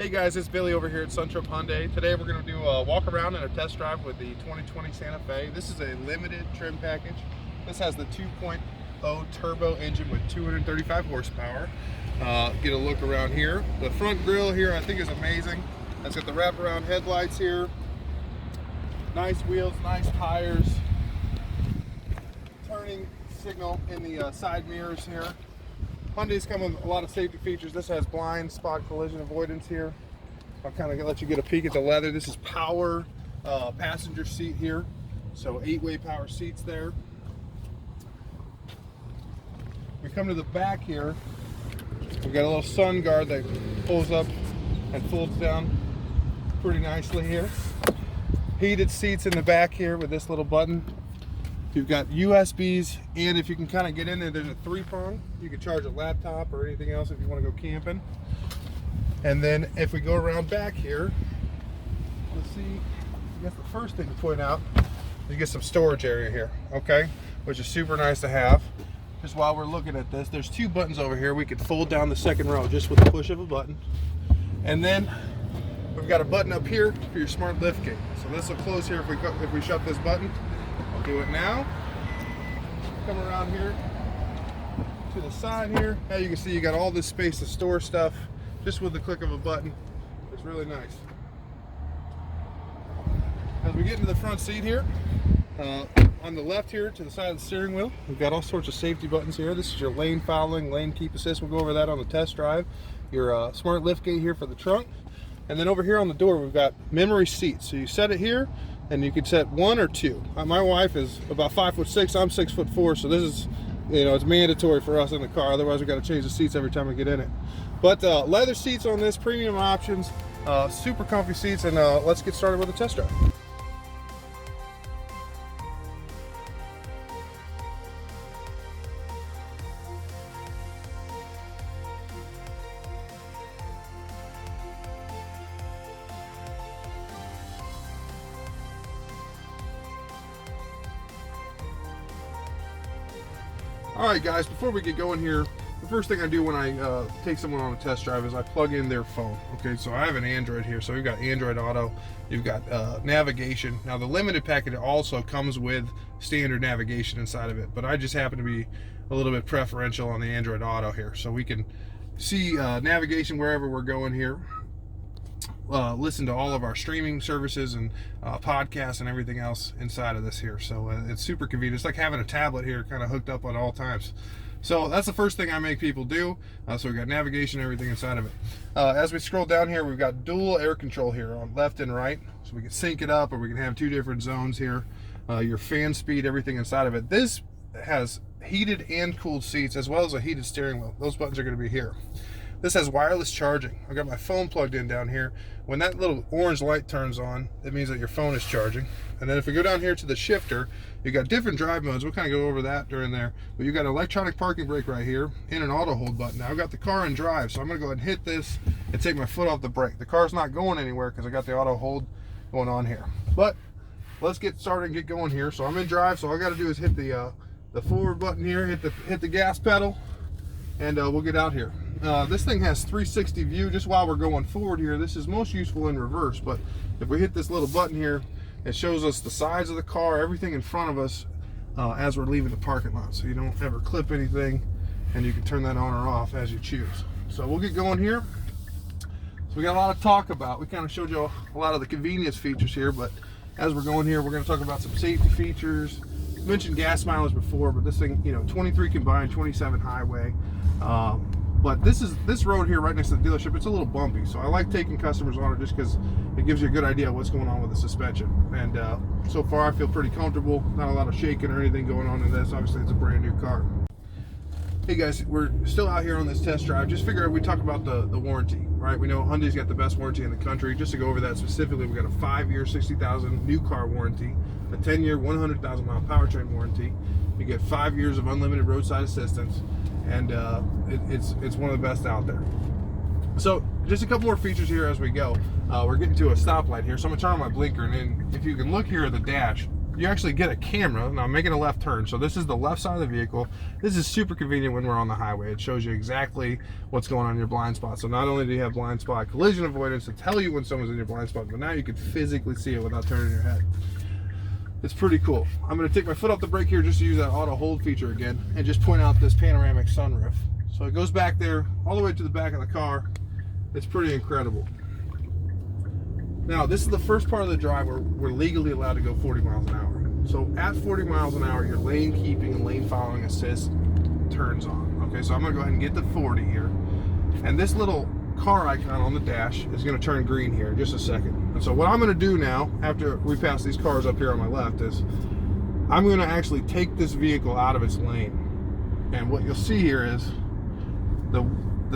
Hey guys, it's Billy over here at Sante Hyundai. Today we're going to do a walk around and a test drive with the 2020 Santa Fe. This is a limited trim package. This has the 2.0 turbo engine with 235 horsepower. Get a look around here. The front grille here I think is amazing. It's got the wraparound headlights here. Nice wheels, nice tires. Turning signal in the side mirrors here. Hyundai's come with a lot of safety features. This has blind spot collision avoidance here. I'll kind of let you get a peek at the leather. This is power passenger seat here. So 8-way power seats there. We come to the back here. We've got a little sun guard that pulls up and folds down pretty nicely here. Heated seats in the back here with this little button. You've got USBs, and if you can kind of get in there, there's a 3-prong. You can charge a laptop or anything else if you want to go camping. And then if we go around back here, let's see, I guess the first thing to point out is you get some storage area here, okay? Which is super nice to have. Just while we're looking at this, there's 2 buttons over here. We could fold down the second row just with the push of a button. And then we've got a button up here for your smart lift gate. So this will close here if we shut this button. I'll do it now. Come around here to the side here. Now you can see you got all this space to store stuff just with the click of a button. It's really nice. As we get into the front seat here, on the left here to the side of the steering wheel, we've got all sorts of safety buttons here. This is your lane following, lane keep assist. We'll go over that on the test drive. Your smart lift gate here for the trunk. And then over here on the door, we've got memory seats. So you set it here, and you can set 1 or 2. My wife is about 5'6", I'm 6'4", so this is, it's mandatory for us in the car. Otherwise, we got to change the seats every time we get in it. But leather seats on this, premium options, super comfy seats, and let's get started with the test drive. Alright guys, before we get going here, the first thing I do when I take someone on a test drive is I plug in their phone. Okay, so I have an Android here, so we've got Android Auto, you've got navigation. Now the limited package also comes with standard navigation inside of it, but I just happen to be a little bit preferential on the Android Auto here, so we can see navigation wherever we're going here. Listen to all of our streaming services and podcasts and everything else inside of this here. So it's super convenient. It's like having a tablet here kind of hooked up at all times. So that's the first thing I make people do. So we've got navigation, everything inside of it. As we scroll down here, we've got dual air control here on left and right. So we can sync it up, or we can have 2 different zones here. Your fan speed, everything inside of it. This has heated and cooled seats as well as a heated steering wheel. Those buttons are going to be here. This has wireless charging. I've got my phone plugged in down here. When that little orange light turns on, it means that your phone is charging. And then if we go down here to the shifter, you've got different drive modes. We'll kind of go over that during there. But you've got an electronic parking brake right here and an auto hold button. Now I've got the car in drive, so I'm going to go ahead and hit this and take my foot off the brake. The car's not going anywhere because I got the auto hold going on here. But let's get started and get going here. So I'm in drive, so all I got to do is hit the forward button here, hit the gas pedal, and we'll get out here. This thing has 360 view. Just while we're going forward here, this is most useful in reverse, but if we hit this little button here, it shows us the sides of the car, everything in front of us as we're leaving the parking lot, so you don't ever clip anything, and you can turn that on or off as you choose. So we'll get going here. So we got a lot to talk about. We kind of showed you a lot of the convenience features here, but as we're going here, we're going to talk about some safety features. I mentioned gas mileage before, but this thing, 23 combined, 27 highway. But this road here right next to the dealership, it's a little bumpy, so I like taking customers on it just because it gives you a good idea of what's going on with the suspension. And so far I feel pretty comfortable, not a lot of shaking or anything going on in this. Obviously it's a brand new car. Hey guys, we're still out here on this test drive. Just figure we talk about the warranty, right? We know Hyundai's got the best warranty in the country. Just to go over that specifically, we got a 5-year, 60,000 new car warranty, a 10-year, 100,000 mile powertrain warranty. You get 5 years of unlimited roadside assistance, and it's one of the best out there. So just a couple more features here as we go. We're getting to a stoplight here, so I'm gonna turn on my blinker, and then if you can look here at the dash, you actually get a camera. Now I'm making a left turn, so this is the left side of the vehicle. This is super convenient when we're on the highway. It shows you exactly what's going on in your blind spot. So not only do you have blind spot collision avoidance to tell you when someone's in your blind spot, but now you can physically see it without turning your head. It's pretty cool. I'm going to take my foot off the brake here just to use that auto hold feature again and just point out this panoramic sunroof. So it goes back there all the way to the back of the car. It's pretty incredible. Now, this is the first part of the drive where we're legally allowed to go 40 miles an hour. So at 40 miles an hour, your lane keeping and lane following assist turns on. Okay, so I'm going to go ahead and get to 40 here. And this little car icon on the dash is going to turn green here in just a second. And so what I'm going to do now, after we pass these cars up here on my left, is I'm going to actually take this vehicle out of its lane. And what you'll see here is the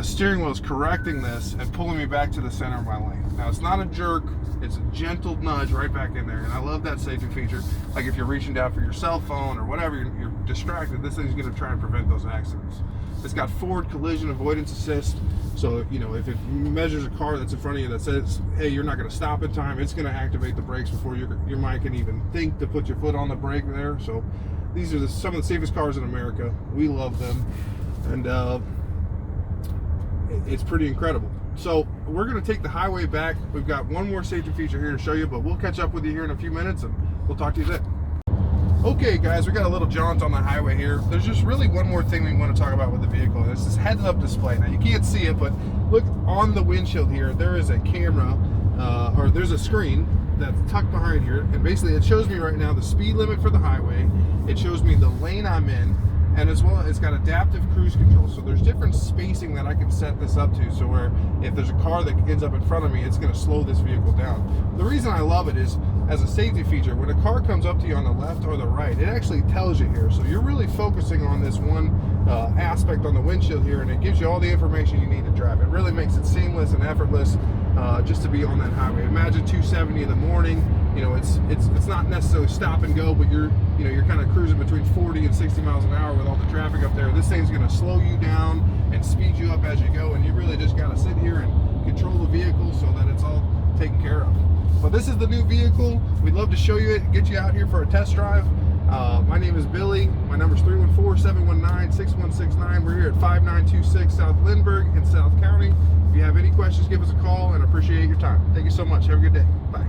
steering wheel is correcting this and pulling me back to the center of my lane. Now, it's not a jerk, it's a gentle nudge right back in there. And I love that safety feature. Like if you're reaching down for your cell phone or whatever, you're distracted, this thing's going to try and prevent those accidents. It's got forward collision avoidance assist. So, you know, if it measures a car that's in front of you that says, hey, you're not going to stop in time, it's going to activate the brakes before your mind can even think to put your foot on the brake there. So these are some of the safest cars in America. We love them. And it's pretty incredible. So we're going to take the highway back. We've got one more safety feature here to show you, but we'll catch up with you here in a few minutes and we'll talk to you then. Okay guys, we got a little jaunt on the highway here. There's just really one more thing we want to talk about with the vehicle, and it's this heads-up display. Now you can't see it, but look on the windshield here, there is a camera, or there's a screen that's tucked behind here, and basically it shows me right now the speed limit for the highway, it shows me the lane I'm in, and as well it's got adaptive cruise control. So there's different spacing that I can set this up to, so where if there's a car that ends up in front of me, it's going to slow this vehicle down. The reason I love it is, as a safety feature, when a car comes up to you on the left or the right, it actually tells you here. So you're really focusing on this one aspect on the windshield here, and it gives you all the information you need to drive. It really makes it seamless and effortless just to be on that highway. Imagine 270 in the morning. You know, it's not necessarily stop and go, but you're kind of cruising between 40 and 60 miles an hour with all the traffic up there. This thing's going to slow you down and speed you up as you go, and you really just got to sit here and control the vehicle so that it's all taken care of. But this is the new vehicle. We'd love to show you it and get you out here for a test drive. My name is Billy. My number is 314-719-6169. We're here at 5926 South Lindbergh in South County. If you have any questions, give us a call, and I appreciate your time. Thank you so much. Have a good day. Bye.